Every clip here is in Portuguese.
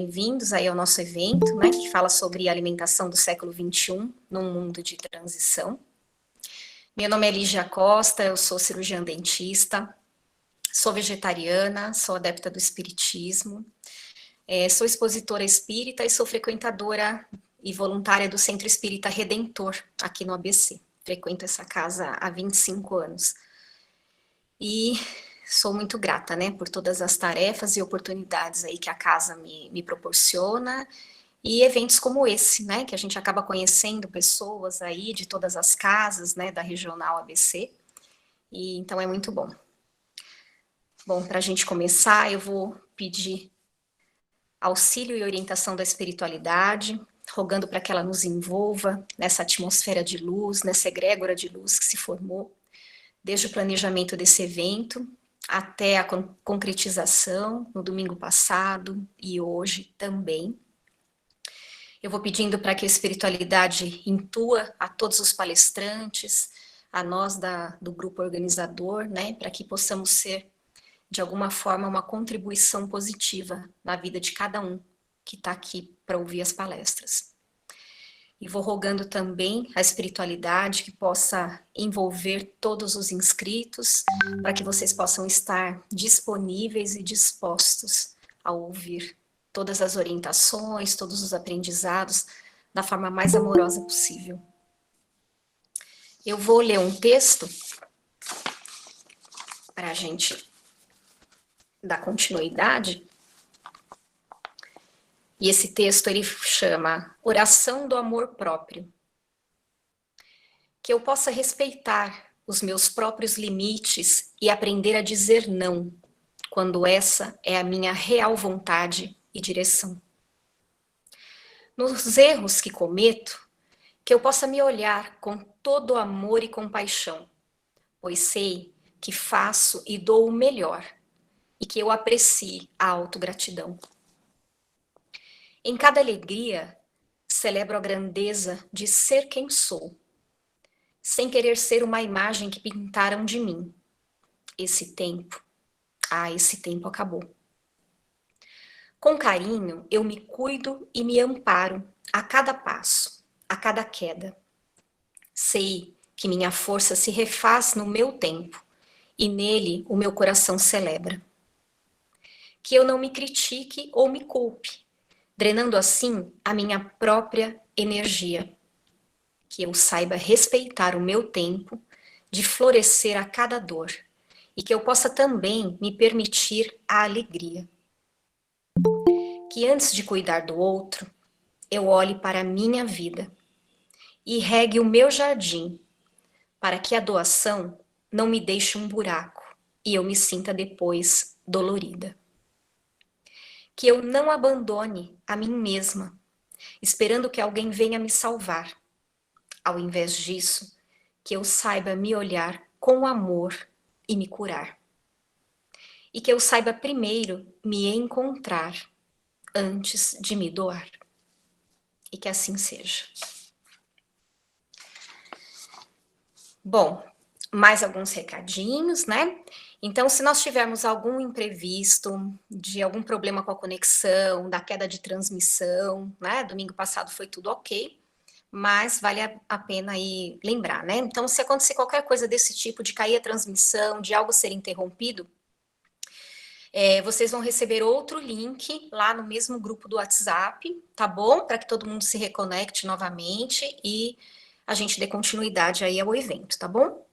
Bem-vindos aí ao nosso evento, né, que fala sobre alimentação do século XXI num mundo de transição. Meu nome é Lígia Costa, eu sou cirurgiã dentista, sou vegetariana, sou adepta do espiritismo, sou expositora espírita e sou frequentadora e voluntária do Centro Espírita Redentor, aqui no ABC. Frequento essa casa há 25 anos. E sou muito grata, né, por todas as tarefas e oportunidades aí que a casa me proporciona, e eventos como esse, né, que a gente acaba conhecendo pessoas aí de todas as casas, né, da Regional ABC, e então é muito bom. Bom, para a gente começar, eu vou pedir auxílio e orientação da espiritualidade, rogando para que ela nos envolva nessa atmosfera de luz, nessa egrégora de luz que se formou, desde o planejamento desse evento, até a concretização no domingo passado e hoje também. Eu vou pedindo para que a espiritualidade intua a todos os palestrantes, a nós do grupo organizador, né, para que possamos ser, de alguma forma, uma contribuição positiva na vida de cada um que está aqui para ouvir as palestras. E vou rogando também a espiritualidade que possa envolver todos os inscritos, para que vocês possam estar disponíveis e dispostos a ouvir todas as orientações, todos os aprendizados, da forma mais amorosa possível. Eu vou ler um texto para a gente dar continuidade. E esse texto ele chama Oração do Amor Próprio. Que eu possa respeitar os meus próprios limites e aprender a dizer não, quando essa é a minha real vontade e direção. Nos erros que cometo, que eu possa me olhar com todo amor e compaixão, pois sei que faço e dou o melhor, e que eu aprecie a autogratidão. Em cada alegria, celebro a grandeza de ser quem sou, sem querer ser uma imagem que pintaram de mim. Esse tempo acabou. Com carinho, eu me cuido e me amparo a cada passo, a cada queda. Sei que minha força se refaz no meu tempo, e nele o meu coração celebra. Que eu não me critique ou me culpe, drenando assim a minha própria energia. Que eu saiba respeitar o meu tempo de florescer a cada dor e que eu possa também me permitir a alegria. Que antes de cuidar do outro, eu olhe para a minha vida e regue o meu jardim para que a doação não me deixe um buraco e eu me sinta depois dolorida. Que eu não abandone a mim mesma, esperando que alguém venha me salvar. Ao invés disso, que eu saiba me olhar com amor e me curar. E que eu saiba primeiro me encontrar antes de me doar. E que assim seja. Bom, mais alguns recadinhos, né? Então, se nós tivermos algum imprevisto, de algum problema com a conexão, da queda de transmissão, né? Domingo passado foi tudo ok, mas vale a pena aí lembrar, né? Então, se acontecer qualquer coisa desse tipo, de cair a transmissão, de algo ser interrompido, vocês vão receber outro link lá no mesmo grupo do WhatsApp, tá bom? Para que todo mundo se reconecte novamente e a gente dê continuidade aí ao evento, tá bom?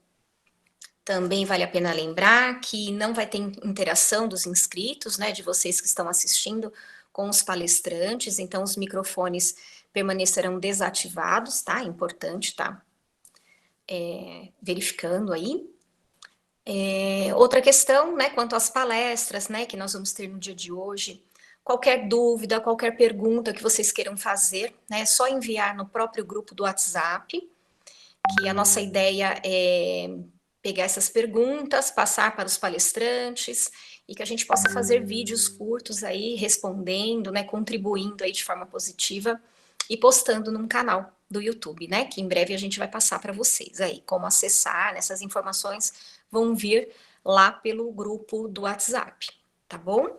Também vale a pena lembrar que não vai ter interação dos inscritos, né, de vocês que estão assistindo com os palestrantes, então os microfones permanecerão desativados, tá? Importante, tá? Verificando aí. Outra questão, né, quanto às palestras, né, que nós vamos ter no dia de hoje, qualquer dúvida, qualquer pergunta que vocês queiram fazer, né, é só enviar no próprio grupo do WhatsApp, que a nossa ideia é pegar essas perguntas, passar para os palestrantes, e que a gente possa fazer vídeos curtos aí, respondendo, né, contribuindo aí de forma positiva, e postando num canal do YouTube, né, que em breve a gente vai passar para vocês aí, como acessar, né, essas informações vão vir lá pelo grupo do WhatsApp, tá bom?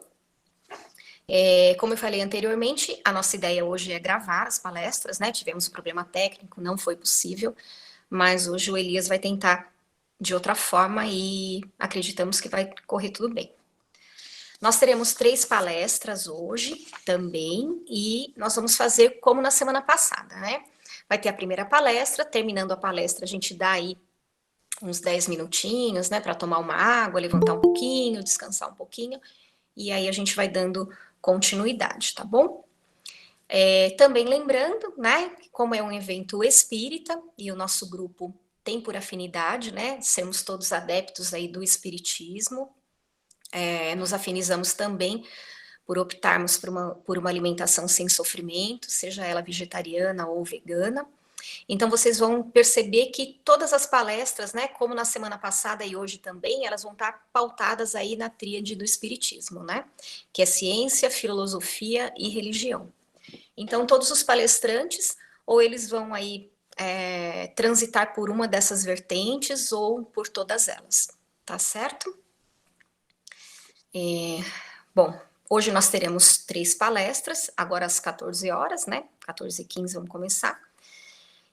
Como eu falei anteriormente, a nossa ideia hoje é gravar as palestras, né? Tivemos um problema técnico, não foi possível, mas hoje o Elias vai tentar de outra forma e acreditamos que vai correr tudo bem. Nós teremos 3 palestras hoje também, e nós vamos fazer como na semana passada, né? Vai ter a primeira palestra, terminando a palestra, a gente dá aí uns 10 minutinhos, né, para tomar uma água, levantar um pouquinho, descansar um pouquinho, e aí a gente vai dando continuidade, tá bom? Também lembrando, né, como é um evento espírita e o nosso grupo tem por afinidade, né, sermos todos adeptos aí do espiritismo, nos afinizamos também por optarmos por uma alimentação sem sofrimento, seja ela vegetariana ou vegana. Então vocês vão perceber que todas as palestras, né, como na semana passada e hoje também, elas vão estar pautadas aí na tríade do espiritismo, né, que é ciência, filosofia e religião. Então todos os palestrantes, ou eles vão aí transitar por uma dessas vertentes ou por todas elas, tá certo? Bom, hoje nós teremos 3 palestras, agora às 14 horas, né? 14h15 vamos começar.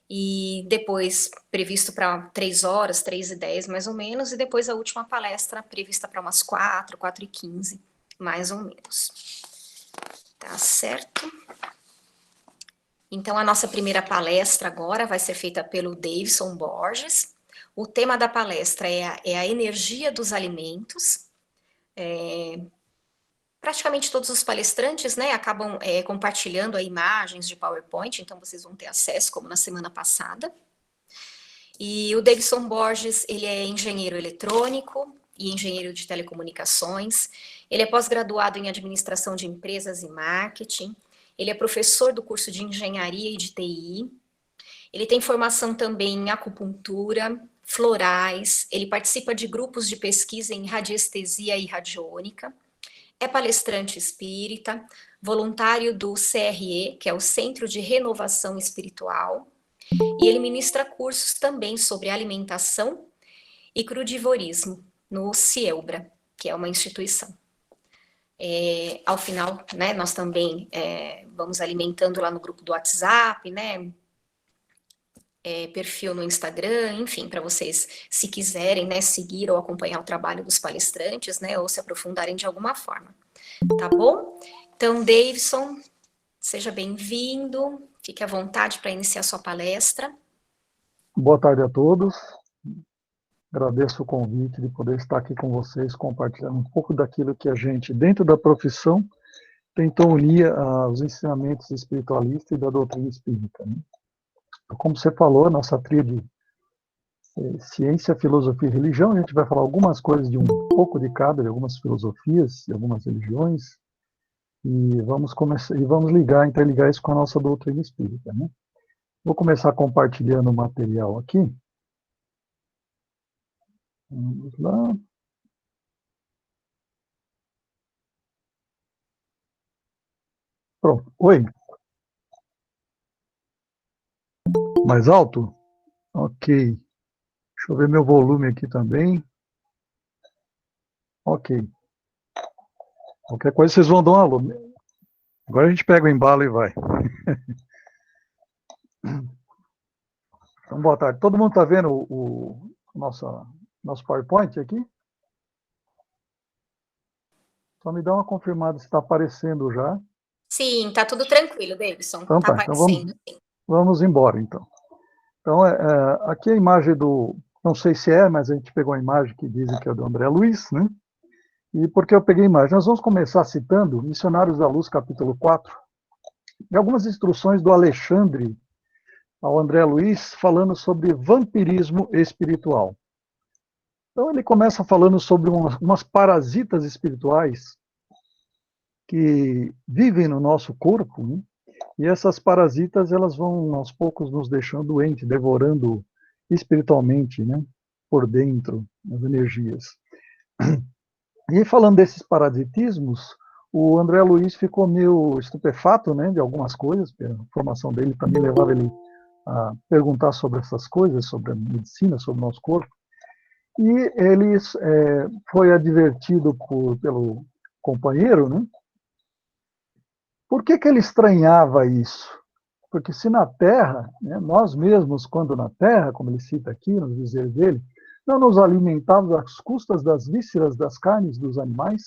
E depois previsto para 3 horas, 3h10 mais ou menos, e depois a última palestra prevista para umas 4, 4h15, mais ou menos. Tá certo? Então a nossa primeira palestra agora vai ser feita pelo Davidson Borges. O tema da palestra é a energia dos alimentos. Praticamente todos os palestrantes, né, acabam compartilhando aí imagens de PowerPoint, então vocês vão ter acesso, como na semana passada. E o Davidson Borges, ele é engenheiro eletrônico e engenheiro de telecomunicações, ele é pós-graduado em administração de empresas e marketing, ele é professor do curso de engenharia e de TI, ele tem formação também em acupuntura, florais, ele participa de grupos de pesquisa em radiestesia e radiônica, é palestrante espírita, voluntário do CRE, que é o Centro de Renovação Espiritual, e ele ministra cursos também sobre alimentação e crudivorismo no CIELBRA, que é uma instituição. Ao final, né, nós também vamos alimentando lá no grupo do WhatsApp, né, perfil no Instagram, enfim, para vocês, se quiserem, né, seguir ou acompanhar o trabalho dos palestrantes, né, ou se aprofundarem de alguma forma. Tá bom? Então, Davidson, seja bem-vindo, fique à vontade para iniciar sua palestra. Boa tarde a todos. Agradeço o convite de poder estar aqui com vocês, compartilhando um pouco daquilo que a gente, dentro da profissão, tentou unir os ensinamentos espiritualistas e da doutrina espírita, né? Como você falou, a nossa tríade ciência, filosofia e religião, a gente vai falar algumas coisas de um pouco de cada, de algumas filosofias, de algumas religiões, e vamos começar, e vamos interligar isso com a nossa doutrina espírita, né? Vou começar compartilhando o material aqui. Vamos lá. Pronto. Oi. Mais alto? Ok. Deixa eu ver meu volume aqui também. Ok. Qualquer coisa vocês vão dar um alô. Agora a gente pega o embalo e vai. Então, boa tarde. Todo mundo está vendo o nosso PowerPoint aqui? Só me dá uma confirmada se está aparecendo já. Sim, tá tudo tranquilo, Davidson. Então Tá tá, então aparecendo, sim. vamos embora então. Então, aqui a imagem não sei se mas a gente pegou a imagem que dizem que é do André Luiz, né? E por que eu peguei a imagem? Nós vamos começar citando Missionários da Luz, capítulo 4, e algumas instruções do Alexandre ao André Luiz, falando sobre vampirismo espiritual. Então ele começa falando sobre umas parasitas espirituais que vivem no nosso corpo, né? E essas parasitas elas vão aos poucos nos deixando doentes, devorando espiritualmente, né? Por dentro, as energias. E falando desses parasitismos, o André Luiz ficou meio estupefato, né, de algumas coisas, a formação dele também levava ele a perguntar sobre essas coisas, sobre a medicina, sobre o nosso corpo. E ele foi advertido pelo companheiro, né, Por que que ele estranhava isso? Porque se na Terra, né, nós mesmos, quando na Terra, como ele cita aqui nos dizeres dele, não nos alimentávamos às custas das vísceras das carnes dos animais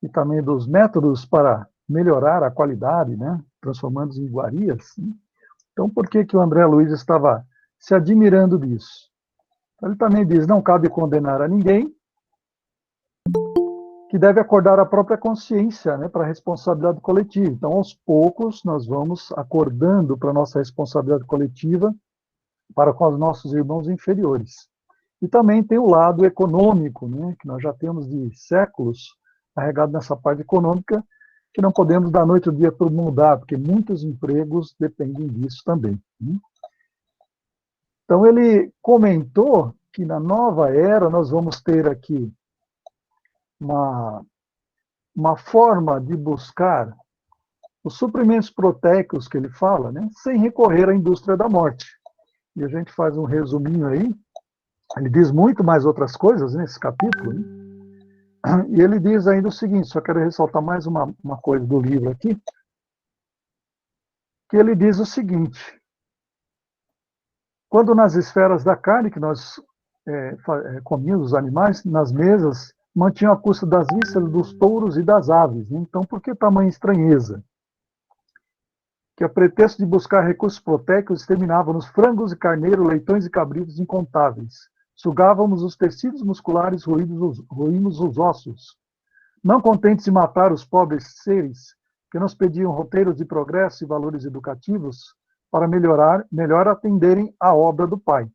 e também dos métodos para melhorar a qualidade, né, transformando-os em iguarias. Né? Então, por que que o André Luiz estava se admirando disso? Ele também diz, não cabe condenar a ninguém, que deve acordar a própria consciência, né, para a responsabilidade coletiva. Então, aos poucos, nós vamos acordando para a nossa responsabilidade coletiva para com os nossos irmãos inferiores. E também tem o lado econômico, né, que nós já temos de séculos carregado nessa parte econômica, que não podemos da noite ao dia todo mudar, porque muitos empregos dependem disso também. Né? Então, ele comentou que na nova era nós vamos ter aqui uma forma de buscar os suprimentos proteicos que ele fala, né, sem recorrer à indústria da morte. E a gente faz um resuminho aí, ele diz muito mais outras coisas nesse capítulo, né? E ele diz ainda o seguinte, só quero ressaltar mais uma coisa do livro aqui, que ele diz o seguinte, quando nas esferas da carne, que nós comíamos os animais, nas mesas, mantinham a custa das vísceras dos touros e das aves. Né? Então, por que tamanha estranheza? Que a pretexto de buscar recursos proteicos, exterminávamos frangos e carneiro, leitões e cabritos incontáveis. Sugávamos os tecidos musculares, roímos os ossos. Não contentes em matar os pobres seres que nos pediam roteiros de progresso e valores educativos para melhor atenderem à obra do Pai.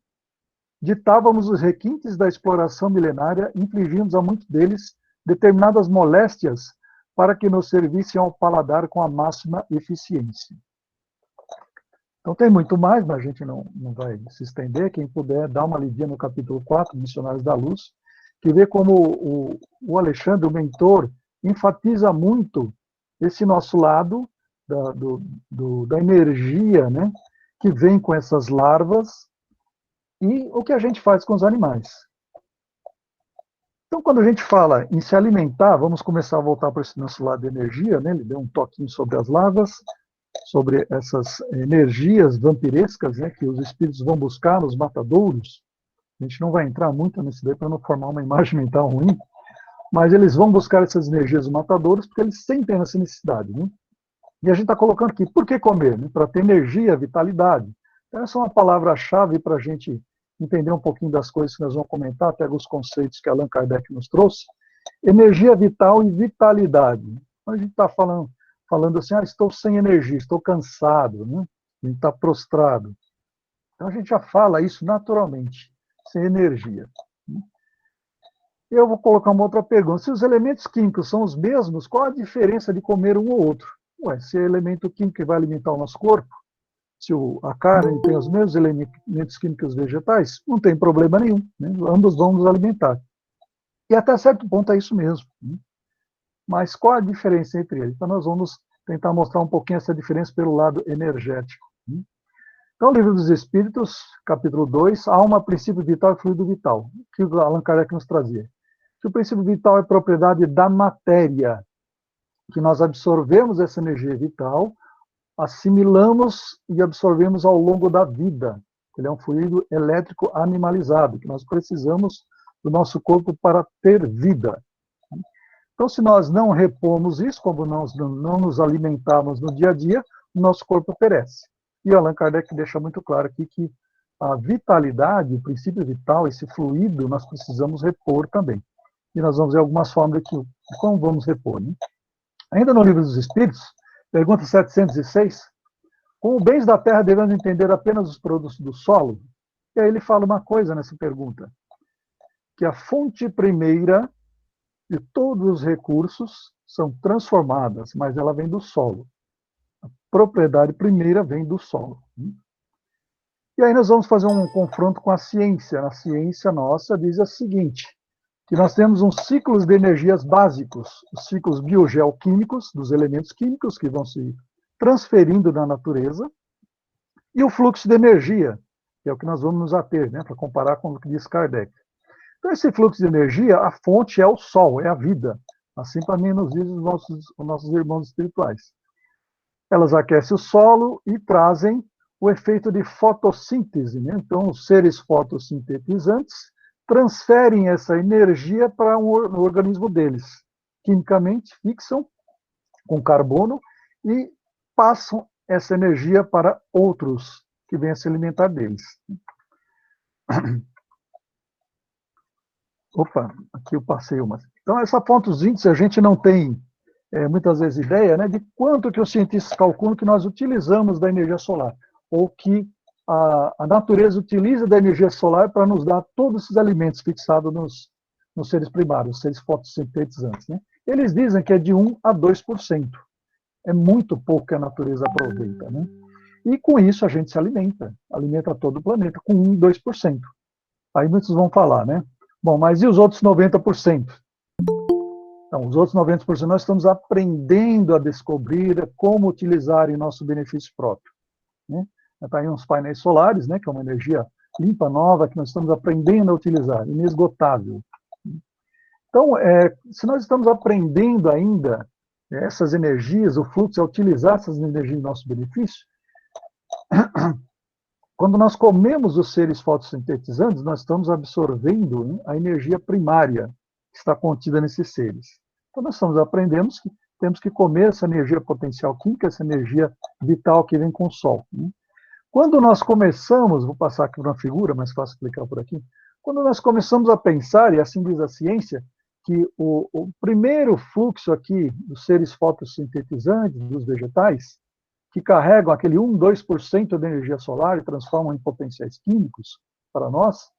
Ditávamos os requintes da exploração milenária, infligimos a muitos deles determinadas moléstias para que nos servissem ao paladar com a máxima eficiência. Então tem muito mais, mas a gente não vai se estender. Quem puder, dá uma lidinha no capítulo 4, Missionários da Luz, que vê como o Alexandre, o mentor, enfatiza muito esse nosso lado da energia, né, que vem com essas larvas e o que a gente faz com os animais. Então, quando a gente fala em se alimentar, vamos começar a voltar para esse nosso lado de energia, né? Ele deu um toquinho sobre as larvas, sobre essas energias vampirescas, né, que os espíritos vão buscar nos matadouros. A gente não vai entrar muito nisso daí para não formar uma imagem mental ruim, mas eles vão buscar essas energias matadouros porque eles sentem essa necessidade. Né? E a gente está colocando aqui, por que comer? Né? Para ter energia, vitalidade. Então, essa é uma palavra-chave para a gente entender um pouquinho das coisas que nós vamos comentar, até alguns conceitos que Allan Kardec nos trouxe. Energia vital e vitalidade. Então, a gente está falando assim, estou sem energia, estou cansado, né? A gente está prostrado. Então, a gente já fala isso naturalmente, sem energia. Eu vou colocar uma outra pergunta. Se os elementos químicos são os mesmos, qual a diferença de comer um ou outro? Se é elemento químico que vai alimentar o nosso corpo, se a carne tem os mesmos elementos químicos vegetais, não tem problema nenhum. Né? Ambos vão nos alimentar. E até certo ponto é isso mesmo. Né? Mas qual a diferença entre eles? Então nós vamos tentar mostrar um pouquinho essa diferença pelo lado energético. Né? Então, o Livro dos Espíritos, capítulo 2, alma, princípio vital e fluido vital. O que o Allan Kardec nos trazia? Que o princípio vital é propriedade da matéria, que nós absorvemos essa energia vital, assimilamos e absorvemos ao longo da vida. Ele é um fluido elétrico animalizado, que nós precisamos do nosso corpo para ter vida. Então, se nós não repomos isso, como nós não nos alimentarmos no dia a dia, o nosso corpo perece. E Allan Kardec deixa muito claro aqui que a vitalidade, o princípio vital, esse fluido, nós precisamos repor também. E nós vamos ver algumas formas de como vamos repor. Né? Ainda no Livro dos Espíritos, pergunta 706, com os bens da terra devemos entender apenas os produtos do solo? E aí ele fala uma coisa nessa pergunta, que a fonte primeira de todos os recursos são transformadas, mas ela vem do solo. A propriedade primeira vem do solo. E aí nós vamos fazer um confronto com a ciência. A ciência nossa diz o seguinte, que nós temos uns ciclos de energias básicos, os ciclos biogeoquímicos, dos elementos químicos que vão se transferindo na natureza, e o fluxo de energia, que é o que nós vamos nos ater, né, para comparar com o que diz Kardec. Então, esse fluxo de energia, a fonte é o Sol, é a vida. Assim também nos dizem os nossos irmãos espirituais. Elas aquecem o solo e trazem o efeito de fotossíntese, né? Então, os seres fotossintetizantes transferem essa energia para o organismo deles. Quimicamente, fixam com carbono e passam essa energia para outros que vêm a se alimentar deles. Opa, aqui eu passei uma. Então, essa fotossíntese a gente não tem muitas vezes ideia, né, de quanto que os cientistas calculam que nós utilizamos da energia solar, ou que a natureza utiliza da energia solar para nos dar todos esses alimentos fixados nos seres primários, os seres fotossintetizantes. Né? Eles dizem que é de 1 a 2%. É muito pouco que a natureza aproveita. Né? E com isso a gente se alimenta todo o planeta com 1, 2%. Aí muitos vão falar, né? Bom, mas e os outros 90%? Então, os outros 90% nós estamos aprendendo a descobrir como utilizar em nosso benefício próprio. Né? Está aí uns painéis solares, né, que é uma energia limpa, nova, que nós estamos aprendendo a utilizar, inesgotável. Então, se nós estamos aprendendo ainda essas energias, o fluxo é utilizar essas energias em nosso benefício, quando nós comemos os seres fotossintetizantes, nós estamos absorvendo, né, a energia primária que está contida nesses seres. Então, nós estamos aprendendo que temos que comer essa energia potencial química, essa energia vital que vem com o Sol. Né? Quando nós começamos, vou passar aqui para uma figura, mais fácil explicar por aqui, quando nós começamos a pensar, e assim diz a ciência, que o primeiro fluxo aqui dos seres fotossintetizantes, dos vegetais, que carregam aquele 1, 2% da energia solar e transformam em potenciais químicos para nós,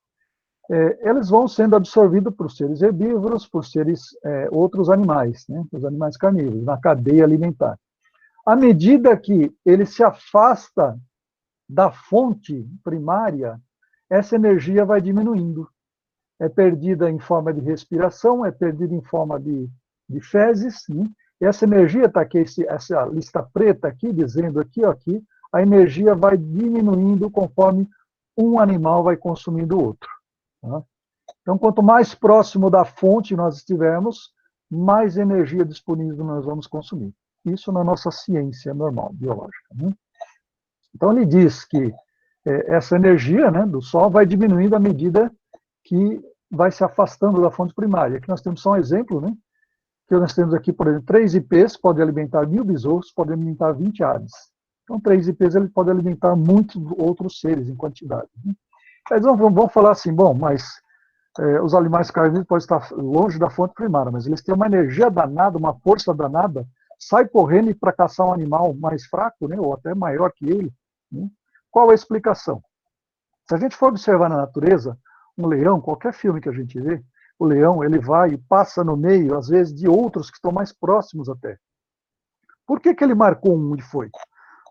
eles vão sendo absorvidos por seres herbívoros, por seres outros animais, né, os animais carnívoros, na cadeia alimentar. À medida que ele se afasta da fonte primária, essa energia vai diminuindo. É perdida em forma de respiração, é perdida em forma de fezes, né? E essa energia está aqui, essa lista preta aqui, dizendo aqui, aqui, a energia vai diminuindo conforme um animal vai consumindo o outro. Tá? Então, quanto mais próximo da fonte nós estivermos, mais energia disponível nós vamos consumir. Isso na nossa ciência normal, biológica. Né? Então, ele diz que essa energia, né, do Sol vai diminuindo à medida que vai se afastando da fonte primária. Aqui nós temos só um exemplo, né? Que nós temos aqui, por exemplo, 3 IPs podem alimentar 1000 besouros, podem alimentar 20 aves. Então, 3 IPs ele pode alimentar muitos outros seres em quantidade. Né? Eles vão falar assim, bom, mas os animais carnívoros podem estar longe da fonte primária, mas eles têm uma energia danada, uma força danada, sai correndo para caçar um animal mais fraco, né, ou até maior que ele. Né? Qual é a explicação? Se a gente for observar na natureza, um leão, qualquer filme que a gente vê, o leão ele vai e passa no meio, às vezes, de outros que estão mais próximos até. Por que ele marcou um e foi?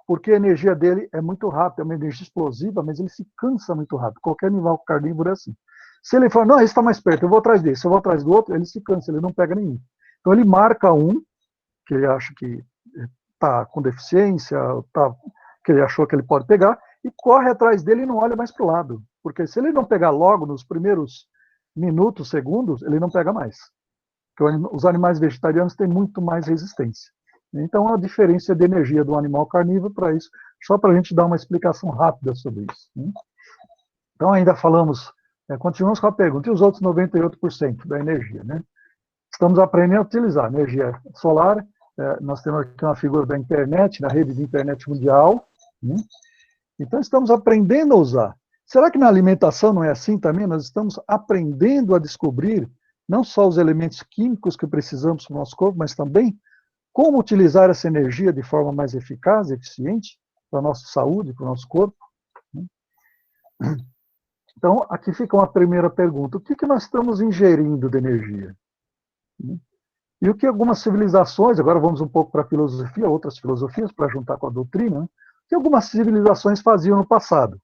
Porque a energia dele é muito rápida, é uma energia explosiva, mas ele se cansa muito rápido. Qualquer animal carnívoro é assim. Se ele falar, não, esse está mais perto, eu vou atrás desse, eu vou atrás do outro, ele se cansa, ele não pega nenhum. Então ele marca um, que ele acha que está com deficiência, que ele achou que ele pode pegar, e corre atrás dele e não olha mais para o lado. Porque se ele não pegar logo, nos primeiros minutos, segundos, ele não pega mais. Porque os animais vegetarianos têm muito mais resistência. Então, a diferença de energia do animal carnívoro para isso, só para a gente dar uma explicação rápida sobre isso. Né? Então, ainda falamos, continuamos com a pergunta, e os outros 98% da energia? Né? Estamos aprendendo a utilizar energia solar, nós temos aqui uma figura da internet, da rede de internet mundial, né? Então, estamos aprendendo a usar. Será que na alimentação não é assim também? Nós estamos aprendendo a descobrir não só os elementos químicos que precisamos para o nosso corpo, mas também como utilizar essa energia de forma mais eficaz, eficiente, para a nossa saúde, para o nosso corpo. Então, aqui fica uma primeira pergunta. O que nós estamos ingerindo de energia? E o que algumas civilizações, agora vamos um pouco para a filosofia, outras filosofias, para juntar com a doutrina, né? Que algumas civilizações faziam no passado,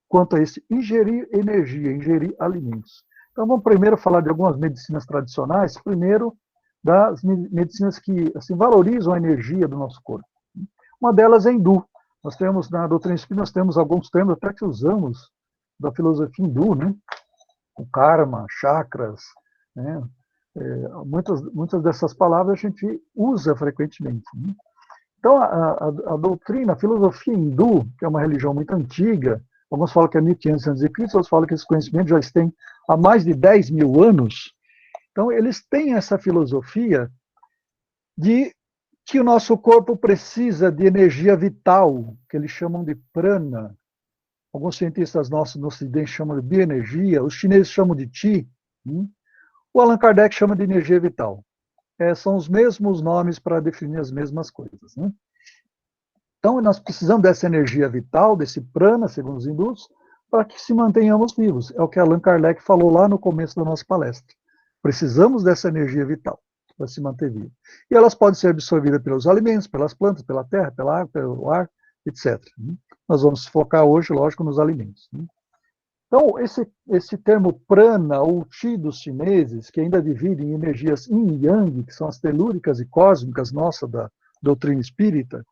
quanto a esse ingerir energia, ingerir alimentos. Então, vamos primeiro falar de algumas medicinas tradicionais, primeiro das medicinas que assim, valorizam a energia do nosso corpo. Uma delas é hindu. Nós temos, na doutrina espírita, nós temos alguns termos até que usamos da filosofia hindu, né? O karma, chakras, né? Muitas dessas palavras a gente usa frequentemente, né? Então, a doutrina, a filosofia hindu, que é uma religião muito antiga, alguns falam que é 1500 a.C., outros falam que esse conhecimento já tem há mais de 10 mil anos. Então, eles têm essa filosofia de que o nosso corpo precisa de energia vital, que eles chamam de prana. Alguns cientistas nossos no Ocidente chamam de bioenergia, os chineses chamam de Qi, o Allan Kardec chama de energia vital. São os mesmos nomes para definir as mesmas coisas, né? Então, nós precisamos dessa energia vital, desse prana, segundo os hindus, para que se mantenhamos vivos. É o que Allan Kardec falou lá no começo da nossa palestra. Precisamos dessa energia vital para se manter vivo. E elas podem ser absorvidas pelos alimentos, pelas plantas, pela terra, pela água, pelo ar, etc. Nós vamos focar hoje, lógico, nos alimentos. Então, esse termo prana, ou chi dos chineses, que ainda divide em energias yin e yang, que são as telúricas e cósmicas nossa da doutrina espírita,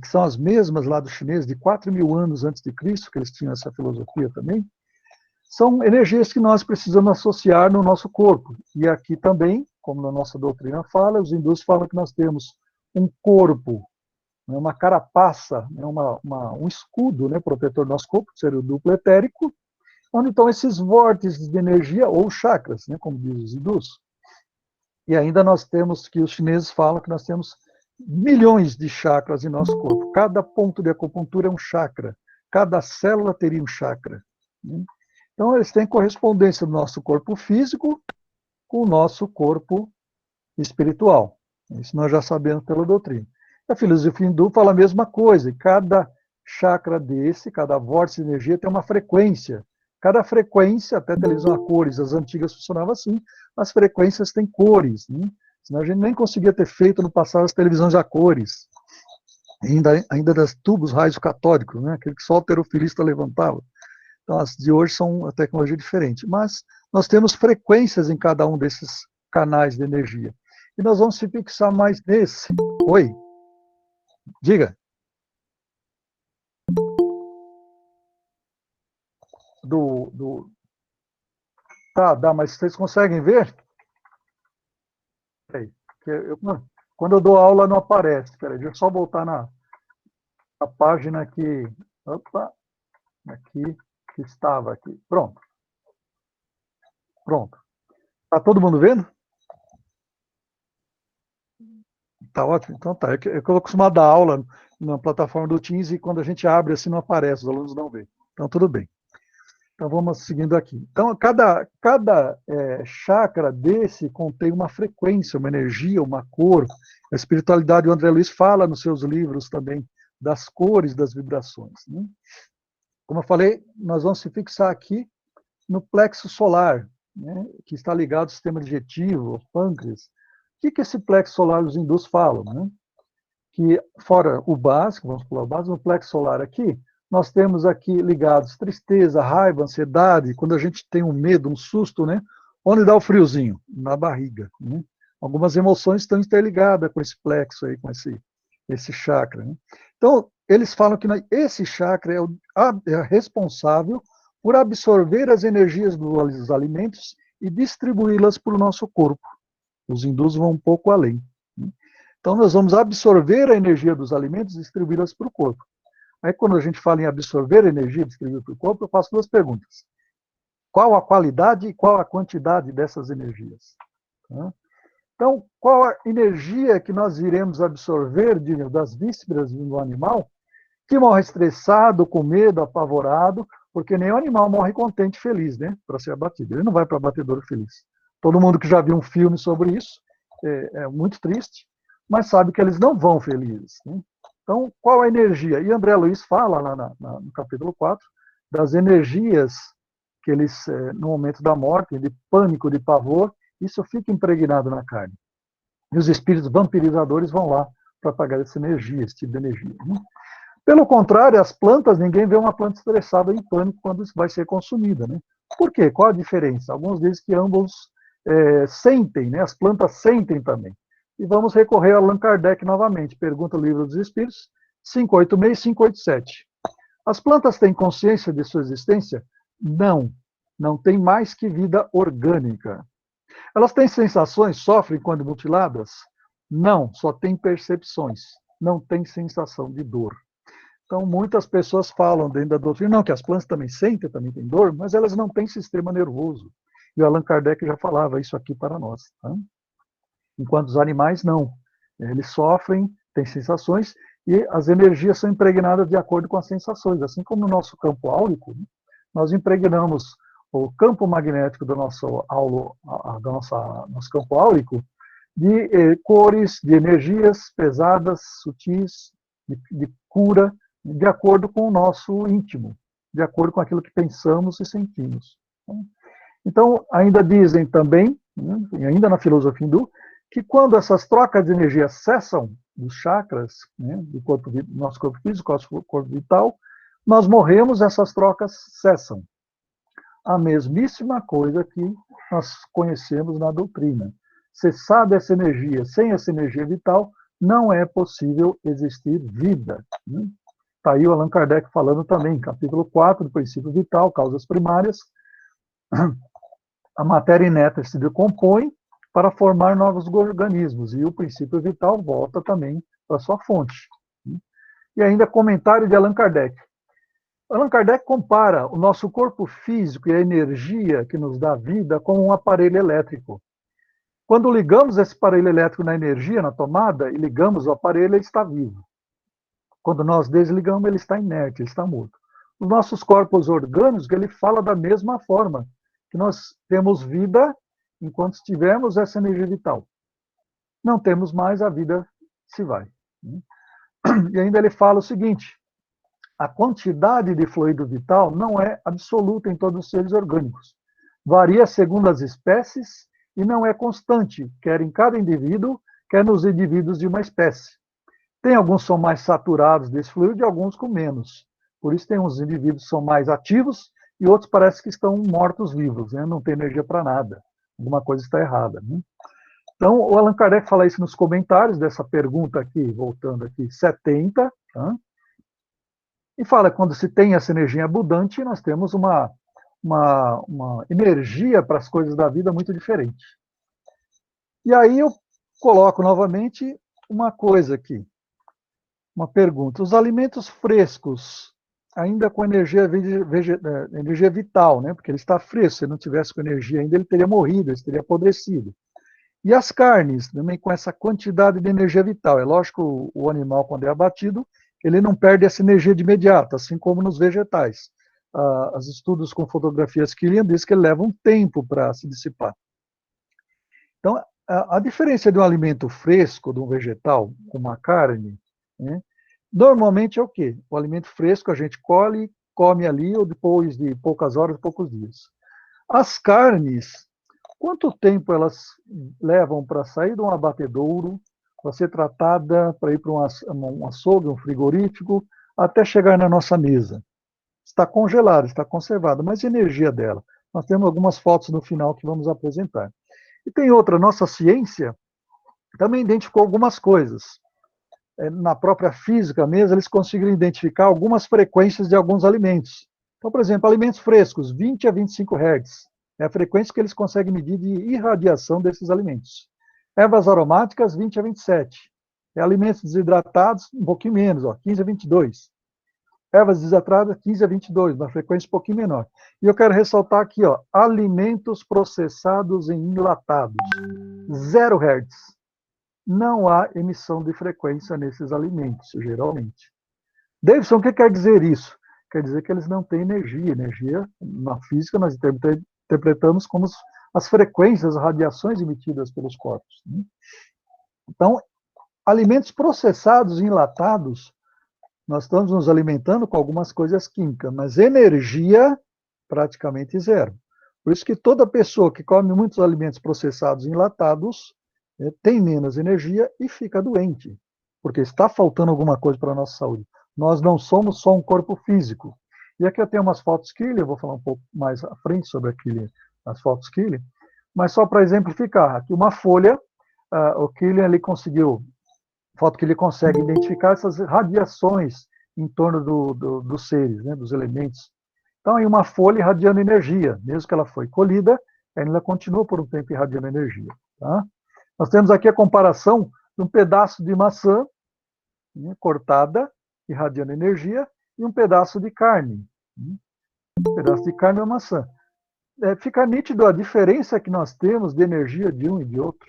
que são as mesmas lá dos chineses de 4 mil anos antes de Cristo, que eles tinham essa filosofia também, são energias que nós precisamos associar no nosso corpo. E aqui também, como na nossa doutrina fala, os hindus falam que nós temos um corpo, uma carapaça, um escudo, né, protetor do nosso corpo, que seria o duplo etérico, onde estão esses vórtices de energia, ou chakras, né, como dizem os hindus. E ainda nós temos, que os chineses falam que nós temos milhões de chakras em nosso corpo. Cada ponto de acupuntura é um chakra. Cada célula teria um chakra. Então, eles têm correspondência do nosso corpo físico com o nosso corpo espiritual. Isso nós já sabemos pela doutrina. A filosofia hindu fala a mesma coisa. Cada chakra desse, cada vórtice de energia tem uma frequência. Cada frequência, até a televisão a cores, as antigas funcionavam assim, as frequências têm cores. Senão a gente nem conseguia ter feito no passado as televisões a cores. Ainda das tubos raios catódicos, né? Aquele que só o alterofilista levantava. Então, as de hoje são uma tecnologia diferente. Mas nós temos frequências em cada um desses canais de energia. E nós vamos se fixar mais nesse. Oi? Diga. Tá, mas vocês conseguem ver? Peraí, quando eu dou aula não aparece. Peraí, deixa eu só voltar na página que... Opa! Aqui, que estava aqui. Pronto. Tá todo mundo vendo? Tá ótimo. Então tá. Eu estou acostumado a dar aula na plataforma do Teams e quando a gente abre assim não aparece, os alunos não veem. Então tudo bem. Então vamos seguindo aqui. Então cada chakra desse contém uma frequência, uma energia, uma cor. A espiritualidade, o André Luiz fala nos seus livros também das cores, das vibrações, né? Como eu falei, nós vamos se fixar aqui no plexo solar, né, que está ligado ao sistema digestivo, ao pâncreas. O que esse plexo solar os hindus falam? Né? Que fora o básico, vamos pular o básico, no plexo solar aqui, nós temos aqui ligados tristeza, raiva, ansiedade, quando a gente tem um medo, um susto, né? Onde dá o friozinho? Na barriga. Né? Algumas emoções estão interligadas com esse plexo aí, com esse chakra. Né? Então, eles falam que esse chakra é responsável por absorver as energias dos alimentos e distribuí-las para o nosso corpo. Os hindus vão um pouco além. Então, nós vamos absorver a energia dos alimentos e distribuí-las para o corpo. Aí, quando a gente fala em absorver a energia e distribuir para o corpo, eu faço duas perguntas. Qual a qualidade e qual a quantidade dessas energias? Então, qual a energia que nós iremos absorver das vísceras do animal que morre estressado, com medo, apavorado, porque nenhum animal morre contente e feliz, né, para ser abatido. Ele não vai para o abatedouro feliz. Todo mundo que já viu um filme sobre isso é muito triste, mas sabe que eles não vão felizes. Né? Então, qual a energia? E André Luiz fala lá no capítulo 4 das energias que eles, no momento da morte, de pânico, de pavor, isso fica impregnado na carne. E os espíritos vampirizadores vão lá para apagar essa energia, esse tipo de energia. Né? Pelo contrário, as plantas, ninguém vê uma planta estressada em pânico quando vai ser consumida. Né? Por quê? Qual a diferença? Alguns dizem que ambos sentem, né? As plantas sentem também. E vamos recorrer a Allan Kardec novamente. Pergunta o Livro dos Espíritos, 586 e 587. As plantas têm consciência de sua existência? Não. Não tem mais que vida orgânica. Elas têm sensações, sofrem quando mutiladas? Não, só tem percepções, não tem sensação de dor. Então, muitas pessoas falam dentro da doutrina, não, que as plantas também sentem, também têm dor, mas elas não têm sistema nervoso. E o Allan Kardec já falava isso aqui para nós. Tá? Enquanto os animais, não. Eles sofrem, têm sensações, e as energias são impregnadas de acordo com as sensações. Assim como no nosso campo áurico, nós impregnamos o campo magnético do nosso campo áurico de cores, de energias pesadas, sutis, de cura, de acordo com o nosso íntimo, de acordo com aquilo que pensamos e sentimos. Então, ainda dizem também, ainda na filosofia hindu, que quando essas trocas de energia cessam dos chakras, do nosso corpo físico, nosso corpo vital, nós morremos, essas trocas cessam. A mesmíssima coisa que nós conhecemos na doutrina. Cessada essa energia, sem essa energia vital, não é possível existir vida. Está aí o Allan Kardec falando também, capítulo 4 do princípio vital, causas primárias. A matéria inerte se decompõe para formar novos organismos, e o princípio vital volta também para sua fonte. E ainda comentário de Allan Kardec. Allan Kardec compara o nosso corpo físico e a energia que nos dá vida como um aparelho elétrico. Quando ligamos esse aparelho elétrico na energia, na tomada, e ligamos o aparelho, ele está vivo. Quando nós desligamos, ele está inerte, ele está morto. Os nossos corpos orgânicos, ele fala da mesma forma, que nós temos vida enquanto tivermos essa energia vital. Não temos mais, a vida se vai. E ainda ele fala o seguinte, a quantidade de fluido vital não é absoluta em todos os seres orgânicos. Varia segundo as espécies e não é constante, quer em cada indivíduo, quer nos indivíduos de uma espécie. Tem alguns que são mais saturados desse fluido e alguns com menos. Por isso tem uns indivíduos que são mais ativos e outros parece que estão mortos-vivos, não tem energia para nada. Alguma coisa está errada. Então, o Allan Kardec fala isso nos comentários dessa pergunta aqui, voltando aqui, 70, tá? E fala que quando se tem essa energia abundante, nós temos uma energia para as coisas da vida muito diferente. E aí eu coloco novamente uma coisa aqui, uma pergunta. Os alimentos frescos, ainda com energia vital, porque ele está fresco, se ele não tivesse com energia ainda, ele teria morrido, ele teria apodrecido. E as carnes, também com essa quantidade de energia vital. É lógico que o animal, quando é abatido, ele não perde essa energia de imediato, assim como nos vegetais. Os estudos com fotografias Killian dizem que ele leva um tempo para se dissipar. Então, a diferença de um alimento fresco, de um vegetal, com uma carne, normalmente é o quê? O alimento fresco a gente colhe, come ali, ou depois de poucas horas, poucos dias. As carnes, quanto tempo elas levam para sair de um abatedouro, para ser tratada, para ir para um açougue, um frigorífico, até chegar na nossa mesa? Está congelada, está conservada, mas a energia dela? Nós temos algumas fotos no final que vamos apresentar. E tem outra, nossa ciência também identificou algumas coisas. Na própria física mesmo, eles conseguiram identificar algumas frequências de alguns alimentos. Então, por exemplo, alimentos frescos, 20 a 25 Hz, é a frequência que eles conseguem medir de irradiação desses alimentos. Ervas aromáticas, 20 a 27. Alimentos desidratados, um pouquinho menos, 15 a 22. Ervas desidratadas, 15 a 22, uma frequência um pouquinho menor. E eu quero ressaltar aqui, alimentos processados em enlatados, 0 Hz. Não há emissão de frequência nesses alimentos, geralmente. Davidson, o que quer dizer isso? Quer dizer que eles não têm energia. Energia, na física, nós interpretamos como as frequências, as radiações emitidas pelos corpos. Então, alimentos processados, enlatados, nós estamos nos alimentando com algumas coisas químicas, mas energia, praticamente zero. Por isso que toda pessoa que come muitos alimentos processados, enlatados, tem menos energia e fica doente, porque está faltando alguma coisa para a nossa saúde. Nós não somos só um corpo físico. E aqui eu tenho umas fotos Killian, eu vou falar um pouco mais à frente sobre as fotos Killian, mas só para exemplificar, aqui uma folha, o Killian ele conseguiu, foto que ele consegue identificar essas radiações em torno dos seres, dos elementos. Então, aí uma folha irradiando energia, mesmo que ela foi colhida, ela continua por um tempo irradiando energia. Tá? Nós temos aqui a comparação de um pedaço de maçã, né, cortada, irradiando energia, e um pedaço de carne. Um pedaço de carne é uma maçã. Fica nítido a diferença que nós temos de energia de um e de outro.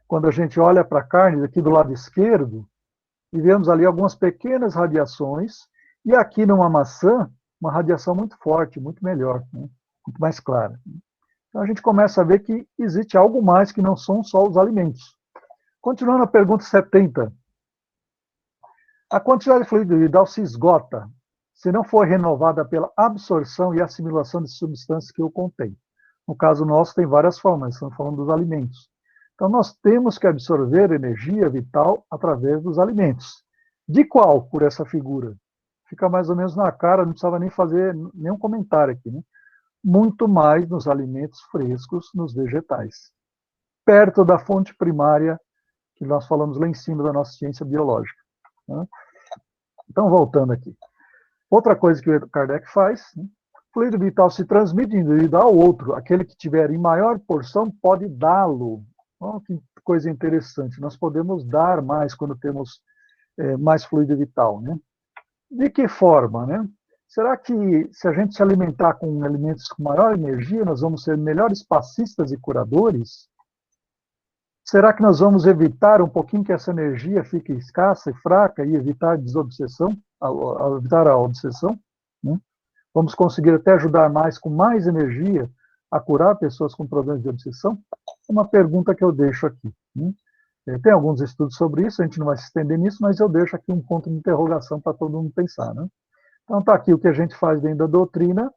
Quando a gente olha para a carne aqui do lado esquerdo, e vemos ali algumas pequenas radiações, e aqui numa maçã, uma radiação muito forte, muito melhor, né? Muito mais clara. Então a gente começa a ver que existe algo mais que não são só os alimentos. Continuando a pergunta 70. A quantidade de fluido vital se esgota se não for renovada pela absorção e assimilação de substâncias que o contém. No caso nosso, tem várias formas, estamos falando dos alimentos. Então, nós temos que absorver energia vital através dos alimentos. De qual, por essa figura? Fica mais ou menos na cara, não precisava nem fazer nenhum comentário aqui, né? Muito mais nos alimentos frescos, nos vegetais. Perto da fonte primária, que nós falamos lá em cima da nossa ciência biológica. Né? Então, voltando aqui. Outra coisa que o Kardec faz, né? O fluido vital se transmite de um indivíduo ao outro. Aquele que tiver em maior porção pode dá-lo. Oh, que coisa interessante. Nós podemos dar mais quando temos mais fluido vital, né? De que forma, né? Será que se a gente se alimentar com alimentos com maior energia, nós vamos ser melhores passistas e curadores? Será que nós vamos evitar um pouquinho que essa energia fique escassa e fraca e evitar a desobsessão, evitar a obsessão? Né? Vamos conseguir até ajudar mais com mais energia a curar pessoas com problemas de obsessão? Uma pergunta que eu deixo aqui. Né? Tem alguns estudos sobre isso, a gente não vai se estender nisso, mas eu deixo aqui um ponto de interrogação para todo mundo pensar. Né? Então está aqui o que a gente faz dentro da doutrina,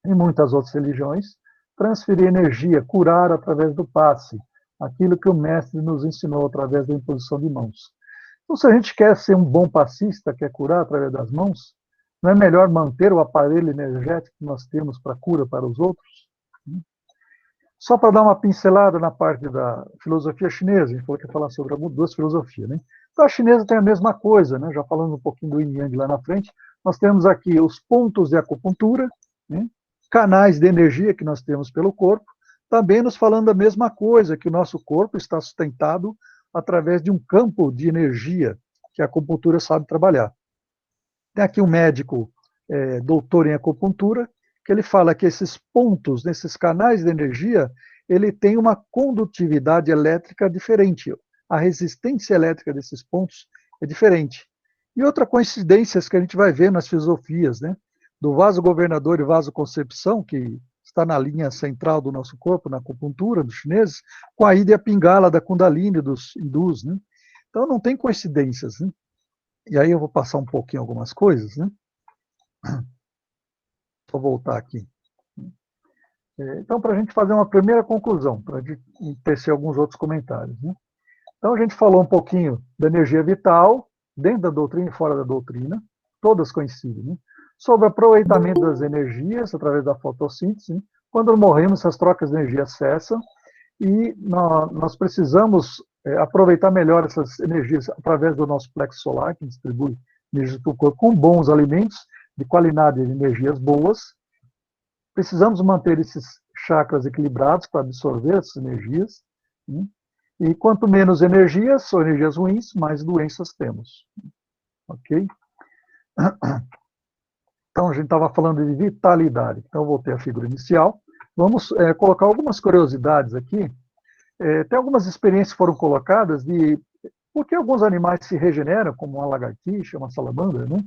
e muitas outras religiões, transferir energia, curar através do passe, aquilo que o mestre nos ensinou através da imposição de mãos. Então, se a gente quer ser um bom passista, quer curar através das mãos, não é melhor manter o aparelho energético que nós temos para cura para os outros? Só para dar uma pincelada na parte da filosofia chinesa, a gente falou que ia falar sobre duas filosofias, né? Então, a chinesa tem a mesma coisa, né? Já falando um pouquinho do yin yang lá na frente, nós temos aqui os pontos de acupuntura, né? Canais de energia que nós temos pelo corpo, também nos falando a mesma coisa, que o nosso corpo está sustentado através de um campo de energia que a acupuntura sabe trabalhar. Tem aqui um médico doutor em acupuntura, que ele fala que esses pontos, nesses canais de energia, ele tem uma condutividade elétrica diferente. A resistência elétrica desses pontos é diferente. E outra coincidência que a gente vai ver nas filosofias, né? Do vaso governador e vaso concepção, que está na linha central do nosso corpo, na acupuntura dos chineses, com a ida e a pingala da Kundalini dos hindus, né? Então não tem coincidências, né? E aí eu vou passar um pouquinho algumas coisas, né? Vou voltar aqui. Então, para a gente fazer uma primeira conclusão, para a gente tecer alguns outros comentários, né? Então, a gente falou um pouquinho da energia vital, dentro da doutrina e fora da doutrina, todas coincidem, né? Sobre o aproveitamento das energias através da fotossíntese, né? Quando morremos, essas trocas de energia cessam e nós precisamos aproveitar melhor essas energias através do nosso plexo solar, que distribui energia para o corpo com bons alimentos, de qualidade de energias boas. Precisamos manter esses chakras equilibrados para absorver essas energias, né? E quanto menos energias, ou energias ruins, mais doenças temos. Ok? Então, a gente estava falando de vitalidade. Então, eu voltei à figura inicial. Vamos colocar algumas curiosidades aqui. Tem algumas experiências que foram colocadas de por que alguns animais se regeneram, como uma lagartixa, uma salamandra, né?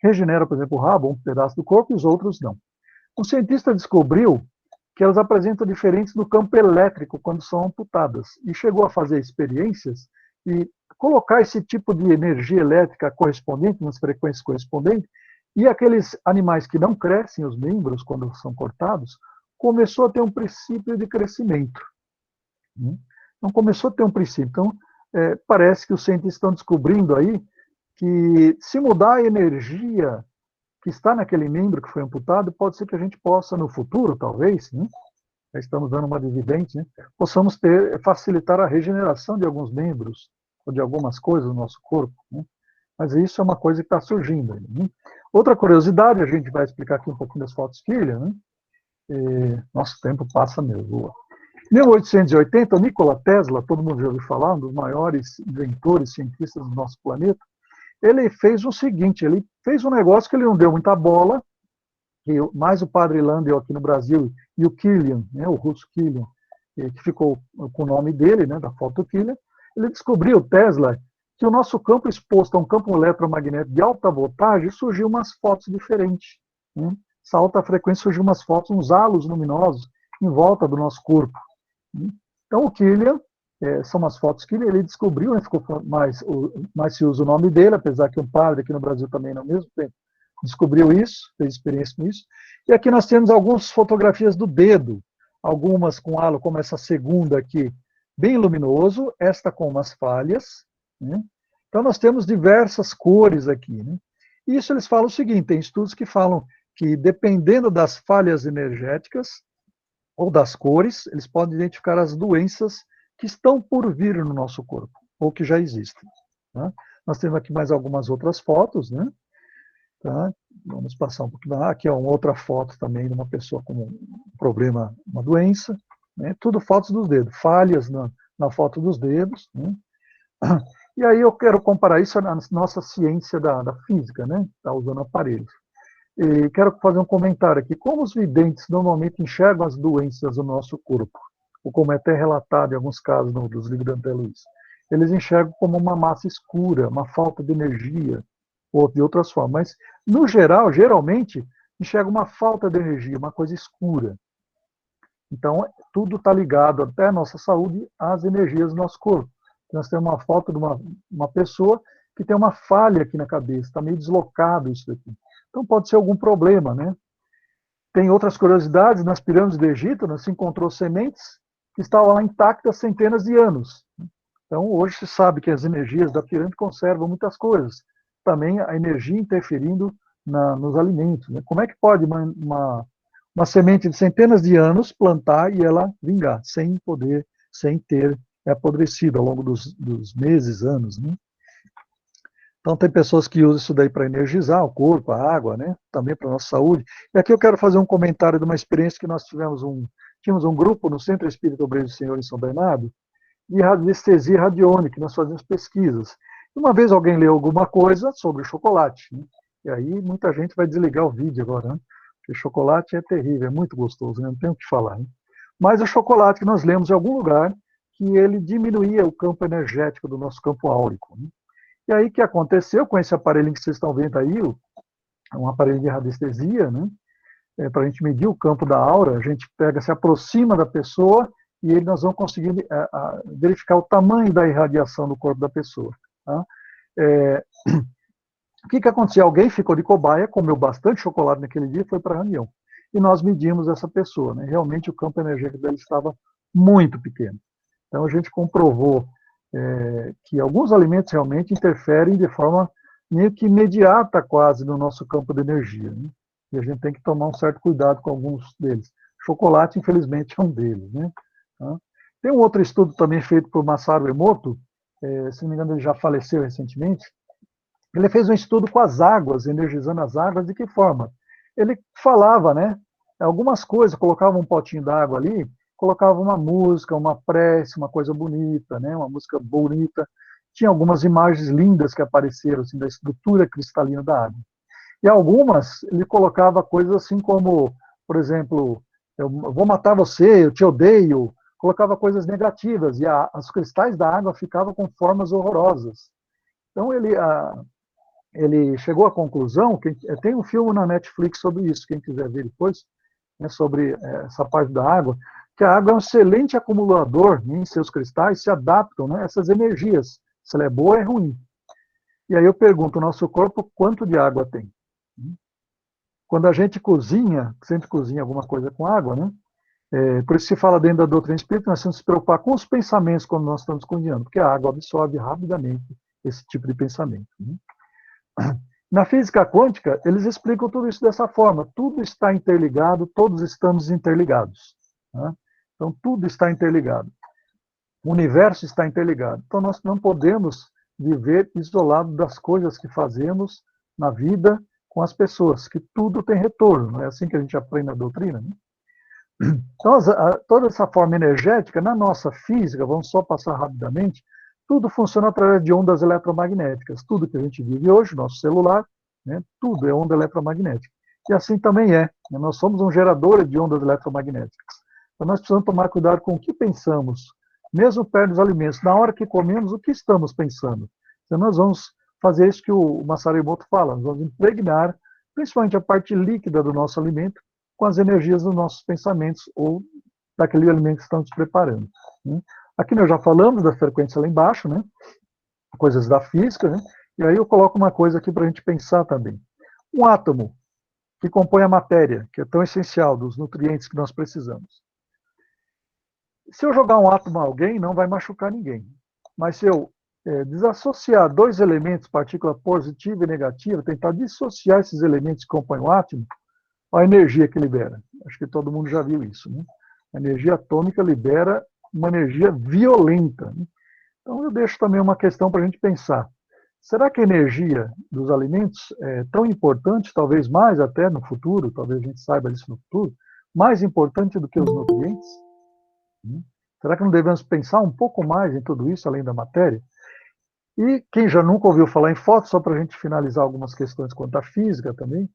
Regenera, por exemplo, o rabo, um pedaço do corpo, e os outros não. Um cientista descobriu que elas apresentam diferenças no campo elétrico quando são amputadas, e chegou a fazer experiências e colocar esse tipo de energia elétrica correspondente, nas frequências correspondentes, e aqueles animais que não crescem, os membros, quando são cortados, começou a ter um princípio de crescimento. Então, começou a ter um princípio. Então, parece que os cientistas estão descobrindo aí que se mudar a energia que está naquele membro que foi amputado, pode ser que a gente possa, no futuro, talvez, né? Já estamos dando uma dividente, né? Possamos facilitar a regeneração de alguns membros, ou de algumas coisas no nosso corpo, né? Mas isso é uma coisa que está surgindo aí, né? Outra curiosidade, a gente vai explicar aqui um pouquinho das fotos filha, né? Nosso tempo passa mesmo. Em 1880, Nikola Tesla, todo mundo já ouviu falar, um dos maiores inventores, cientistas do nosso planeta, ele fez o seguinte, ele fez um negócio que ele não deu muita bola, que mais o padre Landau aqui no Brasil e o Killian, né, o russo Killian, que ficou com o nome dele, né, da foto Killian, ele descobriu, Tesla, que o nosso campo exposto a um campo eletromagnético de alta voltagem surgiu umas fotos diferentes. Né? Essa alta frequência surgiu umas fotos, uns halos luminosos em volta do nosso corpo. Né? Então, o Killian, são umas fotos que ele descobriu, né? Ficou mais se usa o nome dele, apesar que um padre aqui no Brasil também, no mesmo tempo, descobriu isso, fez experiência com isso. E aqui nós temos algumas fotografias do dedo, algumas com halo, como essa segunda aqui, bem luminoso, esta com umas falhas. Né? Então, nós temos diversas cores aqui. Né? E isso eles falam o seguinte, tem estudos que falam que, dependendo das falhas energéticas ou das cores, eles podem identificar as doenças que estão por vir no nosso corpo, ou que já existem. Tá? Nós temos aqui mais algumas outras fotos, né? Tá? Vamos passar um pouquinho. Aqui é uma outra foto também de uma pessoa com um problema, uma doença. Né? Tudo fotos dos dedos, falhas na foto dos dedos. Né? E aí eu quero comparar isso à nossa ciência da física, né? Tá usando aparelhos. E quero fazer um comentário aqui. Como os videntes normalmente enxergam as doenças do nosso corpo, ou como é até relatado em alguns casos dos livros de André Luiz, eles enxergam como uma massa escura, uma falta de energia, ou de outras formas. Mas, no geral, geralmente, enxerga uma falta de energia, uma coisa escura. Então, tudo está ligado, até a nossa saúde, às energias do nosso corpo. Nós temos uma foto de uma pessoa que tem uma falha aqui na cabeça, está meio deslocado isso daqui. Então, pode ser algum problema, né? Tem outras curiosidades, nas pirâmides do Egito, né, se encontrou sementes que estavam lá intactas centenas de anos. Então, hoje se sabe que as energias da pirâmide conservam muitas coisas. Também a energia interferindo nos alimentos. Né? Como é que pode uma semente de centenas de anos plantar e ela vingar, sem ter apodrecido ao longo dos meses, anos, né? Então, tem pessoas que usam isso daí para energizar o corpo, a água, né? Também para a nossa saúde. E aqui eu quero fazer um comentário de uma experiência que nós tínhamos um grupo no Centro Espírita Obreiro do Senhor, em São Bernardo, de radiestesia radiônica, que nós fazíamos pesquisas. E uma vez alguém leu alguma coisa sobre o chocolate, né? E aí muita gente vai desligar o vídeo agora, né? Porque chocolate é terrível, é muito gostoso, né? Não tem o que falar. Né? Mas o chocolate que nós lemos em algum lugar, que ele diminuía o campo energético do nosso campo áurico. Né? E aí o que aconteceu com esse aparelhinho que vocês estão vendo aí, um aparelho de radiestesia, né? Para a gente medir o campo da aura, a gente se aproxima da pessoa e aí nós vamos conseguir verificar o tamanho da irradiação do corpo da pessoa. Tá? O que aconteceu? Alguém ficou de cobaia, comeu bastante chocolate naquele dia e foi para a reunião. E nós medimos essa pessoa. Né? Realmente o campo energético dela estava muito pequeno. Então a gente comprovou que alguns alimentos realmente interferem de forma meio que imediata quase no nosso campo de energia. Né? E a gente tem que tomar um certo cuidado com alguns deles. Chocolate, infelizmente, é um deles. Né? Tá? Tem um outro estudo também feito por Masaru Emoto, se não me engano ele já faleceu recentemente. Ele fez um estudo com as águas, energizando as águas, de que forma? Ele falava, né? Algumas coisas, colocava um potinho d'água ali, colocava uma música, uma prece, uma coisa bonita, né? Uma música bonita. Tinha algumas imagens lindas que apareceram, assim, da estrutura cristalina da água. E algumas, ele colocava coisas assim como, por exemplo, eu vou matar você, eu te odeio. Colocava coisas negativas, e os cristais da água ficavam com formas horrorosas. Então, ele chegou à conclusão, que tem um filme na Netflix sobre isso, quem quiser ver depois, né, sobre essa parte da água, que a água é um excelente acumulador, né, em seus cristais se adaptam, né, a essas energias, se ela é boa ou é ruim. E aí eu pergunto, o nosso corpo quanto de água tem? Quando a gente cozinha, sempre cozinha alguma coisa com água, né? Por isso se fala dentro da doutrina espírita, nós temos que se preocupar com os pensamentos quando nós estamos cozinhando, porque a água absorve rapidamente esse tipo de pensamento. Né? Na física quântica, eles explicam tudo isso dessa forma. Tudo está interligado, todos estamos interligados. Né? Então, tudo está interligado. O universo está interligado. Então, nós não podemos viver isolado das coisas que fazemos na vida com as pessoas, que tudo tem retorno. Não é assim que a gente aprende na doutrina? Né? Então, toda essa forma energética, na nossa física, vamos só passar rapidamente, tudo funciona através de ondas eletromagnéticas. Tudo que a gente vive hoje, nosso celular, né, tudo é onda eletromagnética. E assim também é. Né, nós somos um gerador de ondas eletromagnéticas. Então, nós precisamos tomar cuidado com o que pensamos, mesmo perto dos alimentos. Na hora que comemos, o que estamos pensando? Então, nós vamos fazer isso que o Masaru Emoto fala, nós vamos impregnar, principalmente a parte líquida do nosso alimento, com as energias dos nossos pensamentos ou daquele alimento que estamos preparando. Né? Aqui nós já falamos da frequência lá embaixo, né? Coisas da física, né? E aí eu coloco uma coisa aqui para a gente pensar também. Um átomo que compõe a matéria, que é tão essencial, dos nutrientes que nós precisamos. Se eu jogar um átomo a alguém, não vai machucar ninguém. Mas se eu desassociar dois elementos, partícula positiva e negativa, tentar dissociar esses elementos que compõem o átomo, a energia que libera. Acho que todo mundo já viu isso. Né? A energia atômica libera uma energia violenta. Né? Então, eu deixo também uma questão para a gente pensar. Será que a energia dos alimentos é tão importante, talvez mais até no futuro, talvez a gente saiba disso no futuro, mais importante do que os nutrientes? Será que não devemos pensar um pouco mais em tudo isso, além da matéria? E quem já nunca ouviu falar em fóton, só para a gente finalizar algumas questões quanto à física também,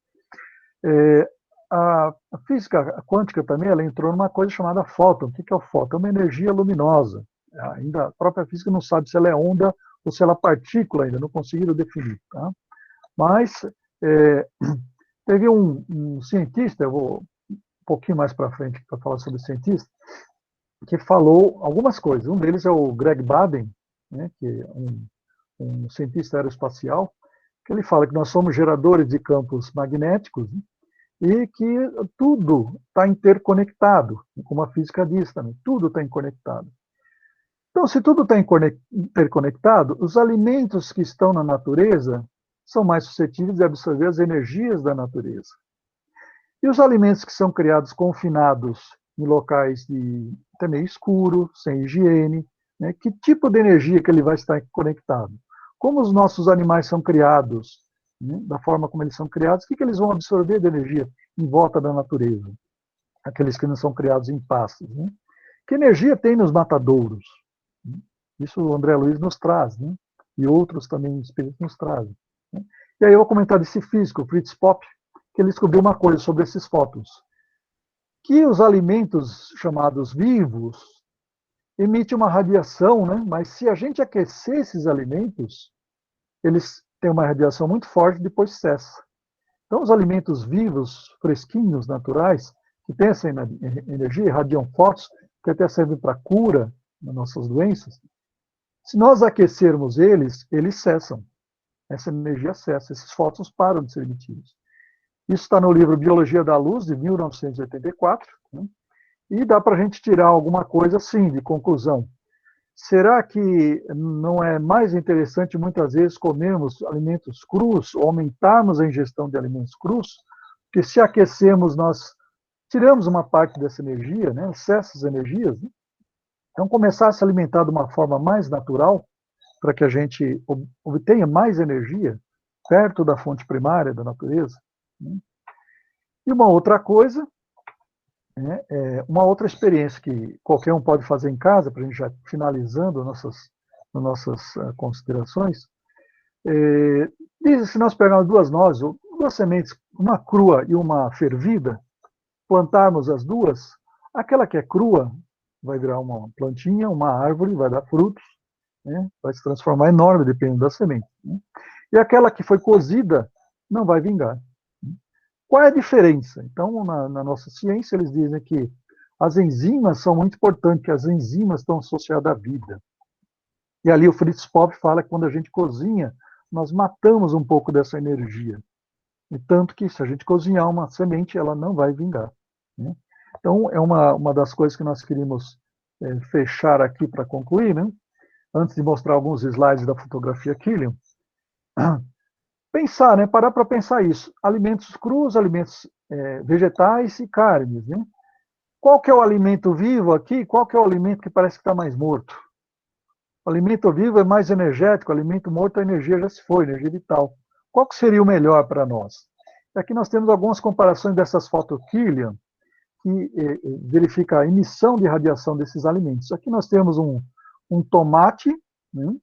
a física quântica também ela entrou numa coisa chamada fóton. O que é o fóton? É uma energia luminosa. Ainda a própria física não sabe se ela é onda ou se ela é partícula ainda, não conseguiram definir. Tá? Mas teve um cientista, eu vou um pouquinho mais para frente para falar sobre cientista, que falou algumas coisas. Um deles é o Greg Baden, né, que é um cientista aeroespacial, que ele fala que nós somos geradores de campos magnéticos, né, e que tudo está interconectado, como a física diz também, tudo está interconectado. Então, se tudo está interconectado, os alimentos que estão na natureza são mais suscetíveis de absorver as energias da natureza. E os alimentos que são criados confinados em locais até meio escuro, sem higiene, né, que tipo de energia que ele vai estar conectado? Como os nossos animais são criados, né, da forma como eles são criados, o que eles vão absorver de energia em volta da natureza? Aqueles que não são criados em pastos. Né? Que energia tem nos matadouros? Isso o André Luiz nos traz, né? E outros também espíritos nos trazem. Né? E aí eu vou comentar desse físico, Fritz Popp, que ele descobriu uma coisa sobre esses fótons. Que os alimentos chamados vivos emitem uma radiação, né? Mas se a gente aquecer esses alimentos, eles têm uma radiação muito forte e depois cessa. Então, os alimentos vivos, fresquinhos, naturais, que têm essa energia, irradiam fótons, que até servem para cura das nossas doenças, se nós aquecermos eles, eles cessam. Essa energia cessa, esses fótons param de ser emitidos. Isso está no livro Biologia da Luz, de 1984, né? E dá para a gente tirar alguma coisa, sim, de conclusão. Será que não é mais interessante, muitas vezes, comermos alimentos crus, ou aumentarmos a ingestão de alimentos crus? Porque se aquecemos, nós tiramos uma parte dessa energia, né? Cessa as energias. Né? Então, começar a se alimentar de uma forma mais natural, para que a gente obtenha mais energia, perto da fonte primária da natureza. Né? E uma outra coisa, uma outra experiência que qualquer um pode fazer em casa, para a gente já finalizando nossas considerações, diz que se nós pegarmos duas nozes, duas sementes, uma crua e uma fervida, plantarmos as duas, aquela que é crua vai virar uma plantinha, uma árvore, vai dar frutos, né? Vai se transformar enorme, dependendo da semente. Né? E aquela que foi cozida não vai vingar. Qual é a diferença? Então, na nossa ciência, eles dizem que as enzimas são muito importantes, que as enzimas estão associadas à vida. E ali o Fritz Popp fala que quando a gente cozinha, nós matamos um pouco dessa energia. E tanto que se a gente cozinhar uma semente, ela não vai vingar. Né? Então, é uma das coisas que nós queríamos fechar aqui para concluir, né? Antes de mostrar alguns slides da fotografia Killian. Pensar, né? Parar para pensar isso. Alimentos crus, alimentos vegetais e carnes. Né? Qual que é o alimento vivo aqui? Qual que é o alimento que parece que está mais morto? O alimento vivo é mais energético, o alimento morto a energia já se foi, energia vital. Qual que seria o melhor para nós? Aqui nós temos algumas comparações dessas fotos Killian, que verifica a emissão de radiação desses alimentos. Aqui nós temos um tomate, né?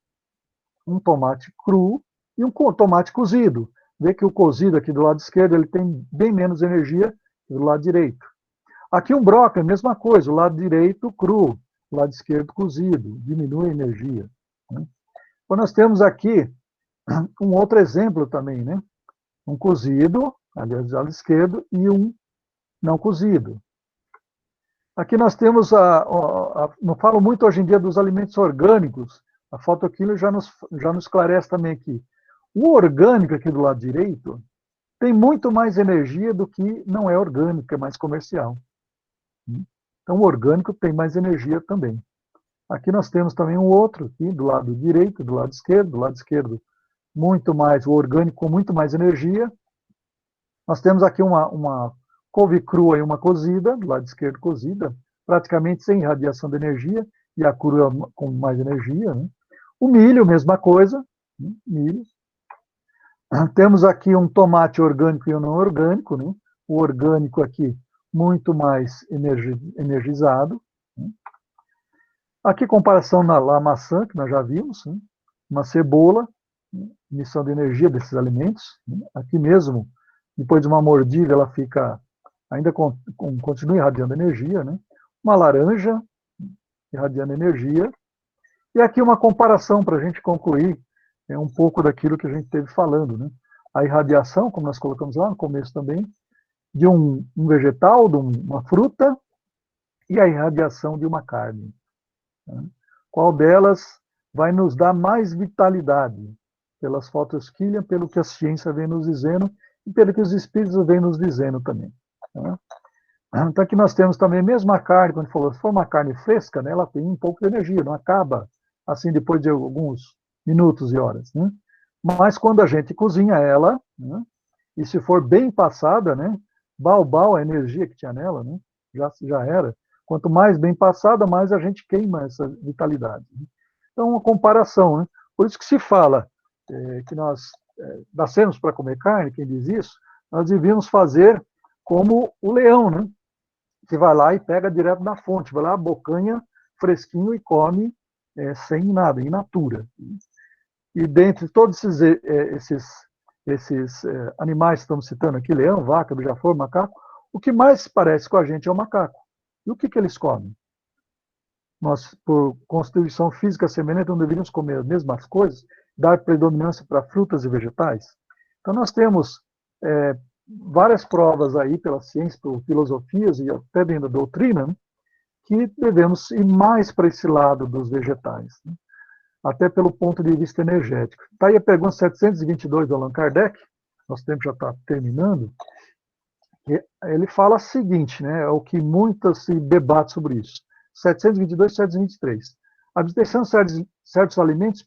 Um tomate cru e um tomate cozido. Vê que o cozido aqui do lado esquerdo ele tem bem menos energia que do lado direito. Aqui um brócolis, mesma coisa, o lado direito cru, o lado esquerdo cozido, diminui a energia. Né? Então nós temos aqui um outro exemplo também, né? Um cozido, aliás, do lado esquerdo, e um não cozido. Aqui nós temos, não falo muito hoje em dia dos alimentos orgânicos, a fotoquímica já nos esclarece também aqui. O orgânico aqui do lado direito tem muito mais energia do que não é orgânico, é mais comercial. Então o orgânico tem mais energia também. Aqui nós temos também um outro, aqui do lado direito, do lado esquerdo muito mais, o orgânico com muito mais energia. Nós temos aqui uma couve crua e uma cozida, do lado esquerdo cozida, praticamente sem radiação de energia, e a crua com mais energia. Né? O milho, mesma coisa, né? Milho. Temos aqui um tomate orgânico e um não orgânico, né? O orgânico aqui muito mais energizado. Né? Aqui comparação na maçã, que nós já vimos, né? Uma cebola, emissão de energia desses alimentos. Né? Aqui mesmo, depois de uma mordida, ela fica, ainda continua irradiando energia. Né? Uma laranja, irradiando energia. E aqui uma comparação para a gente concluir um pouco daquilo que a gente esteve falando. Né? A irradiação, como nós colocamos lá no começo também, de um vegetal, de uma fruta, e a irradiação de uma carne. Né? Qual delas vai nos dar mais vitalidade? Pelas fotoquímicas, pelo que a ciência vem nos dizendo, e pelo que os espíritos vêm nos dizendo também. Né? Então aqui nós temos também a mesma carne, quando falou, se for uma carne fresca, né, ela tem um pouco de energia, não acaba assim depois de alguns minutos e horas. Né? Mas quando a gente cozinha ela, né, e se for bem passada, né, bal a energia que tinha nela, né, já era. Quanto mais bem passada, mais a gente queima essa vitalidade. Né? Então, uma comparação. Né? Por isso que se fala que nós nascemos para comer carne, quem diz isso, nós devíamos fazer como o leão, né? Que vai lá e pega direto da fonte, vai lá, bocanha, fresquinho e come sem nada, in natura. E dentre todos esses animais que estamos citando aqui, leão, vaca, beija-flor, macaco, o que mais se parece com a gente é o macaco. E o que eles comem? Nós, por constituição física semelhante, não deveríamos comer as mesmas coisas, dar predominância para frutas e vegetais? Então, nós temos várias provas aí pela ciência, por filosofias e até dentro da doutrina, né, que devemos ir mais para esse lado dos vegetais, né, até pelo ponto de vista energético. Está aí a pergunta 722 do Allan Kardec, nosso tempo já está terminando, ele fala o seguinte, né, é o que muitas se debate sobre isso, 722 e 723. A abstenção de certos alimentos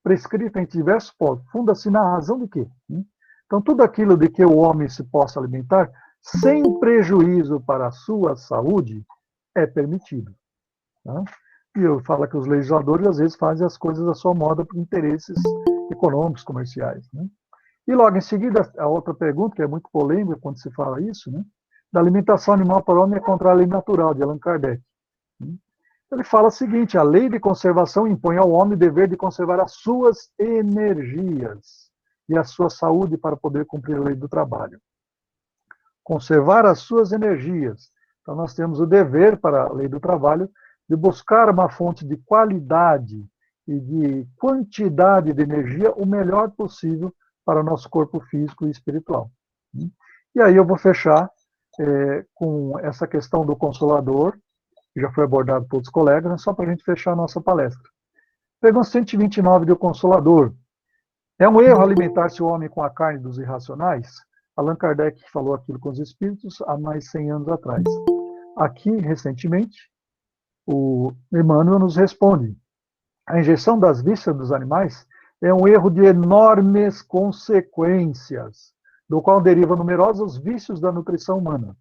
prescrita em diversos povos, funda-se na razão de quê? Então, tudo aquilo de que o homem se possa alimentar, sem prejuízo para a sua saúde, é permitido. Tá? E eu falo que os legisladores, às vezes, fazem as coisas à sua moda por interesses econômicos, comerciais. Né? E logo em seguida, a outra pergunta, que é muito polêmica quando se fala isso, né? Da alimentação animal para o homem é contra a lei natural, de Allan Kardec. Ele fala o seguinte, a lei de conservação impõe ao homem o dever de conservar as suas energias e a sua saúde para poder cumprir a lei do trabalho. Conservar as suas energias. Então, nós temos o dever para a lei do trabalho de buscar uma fonte de qualidade e de quantidade de energia o melhor possível para o nosso corpo físico e espiritual. E aí eu vou fechar com essa questão do Consolador, que já foi abordado por outros colegas, né, só para a gente fechar a nossa palestra. Pergunta 129 do Consolador. É um erro alimentar-se o homem com a carne dos irracionais? Allan Kardec falou aquilo com os espíritos há mais de 100 anos atrás. Aqui, recentemente, o Emmanuel nos responde. A injeção das vísceras dos animais é um erro de enormes consequências, do qual derivam numerosos vícios da nutrição humana,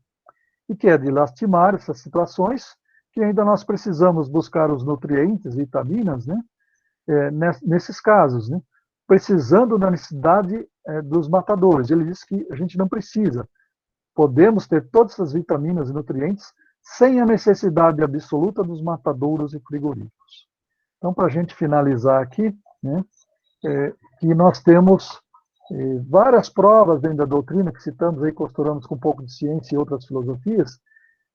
e que é de lastimar essas situações que ainda nós precisamos buscar os nutrientes, vitaminas, né, nesses casos, né, precisando da necessidade dos matadores. Ele diz que a gente não precisa. podemos ter todas essas vitaminas e nutrientes sem a necessidade absoluta dos matadouros e frigoríficos. Então, para a gente finalizar aqui, né, que nós temos várias provas dentro da doutrina, que citamos aí, costuramos com um pouco de ciência e outras filosofias,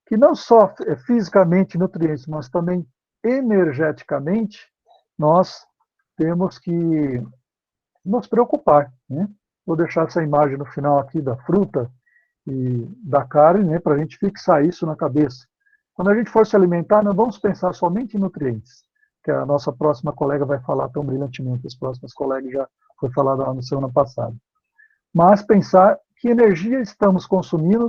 que não só fisicamente nutrientes, mas também energeticamente, nós temos que nos preocupar, né? Vou deixar essa imagem no final aqui da fruta e da carne, né, para a gente fixar isso na cabeça. Quando a gente for se alimentar, não vamos pensar somente em nutrientes, que a nossa próxima colega vai falar tão brilhantemente, os próximos colegas já foi falado lá na semana passada. Mas pensar que energia estamos consumindo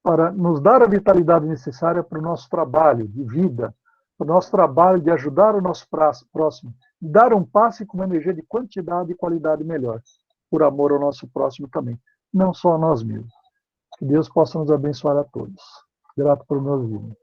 para nos dar a vitalidade necessária para o nosso trabalho de vida, para o nosso trabalho de ajudar o nosso próximo, dar um passe com uma energia de quantidade e qualidade melhor, por amor ao nosso próximo também, não só a nós mesmos. Que Deus possa nos abençoar a todos. Grato por me ouvir.